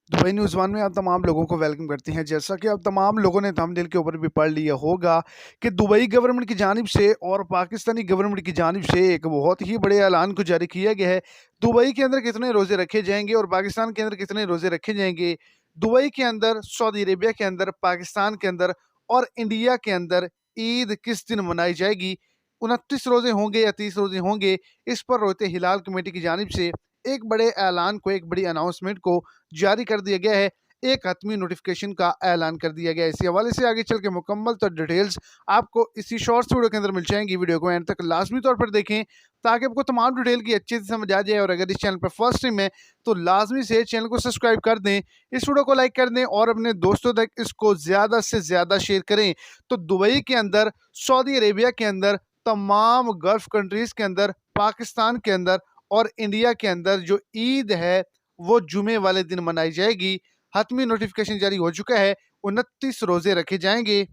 Dubai news one में आप तमाम लोगों को वेलकम करते हैं। जैसा कि आप तमाम लोगों ने थंबनेल के ऊपर भी पढ़ लिया होगा कि दुबई गवर्नमेंट की जानिब से और पाकिस्तानी गवर्नमेंट की जानिब से एक बहुत ही बड़े ऐलान को जारी किया गया है। दुबई के अंदर कितने रोज़े रखे जाएँगे और पाकिस्तान के अंदर कितने रोज़े रखे जाएँगे। दुबई के अंदर, सऊदी अरेबिया के अंदर, पाकिस्तान के अंदर और इंडिया के अंदर ईद किस दिन मनाई जाएगी। 29 रोज़े होंगे या 30 रोज़े होंगे, इस पर रोज़े हिलाल कमेटी की जानिब से एक बड़े ऐलान को, एक बड़ी अनाउंसमेंट को जारी कर दिया गया है। एक हतमी नोटिफिकेशन का ऐलान कर दिया गया है। इसी हवाले से आगे चल के मुकम्मल तो डिटेल्स आपको इसी शॉर्ट्स वीडियो के अंदर मिल जाएंगी। वीडियो को एंड तक लाजमी तौर पर देखें ताकि आपको तमाम डिटेल की अच्छे से समझ आ जाए। और अगर इस चैनल पर फर्स्ट टाइम है तो लाजमी से चैनल को सब्सक्राइब कर दें, इस वीडियो को लाइक कर दें और अपने दोस्तों तक इसको ज़्यादा से ज़्यादा शेयर करें। तो दुबई के अंदर, सऊदी अरेबिया के अंदर, तमाम गल्फ़ कंट्रीज़ के अंदर, पाकिस्तान के अंदर और इंडिया के अंदर जो ईद है वो जुमे वाले दिन मनाई जाएगी। हतमी नोटिफिकेशन जारी हो चुका है, 29 रोज़े रखे जाएँगे।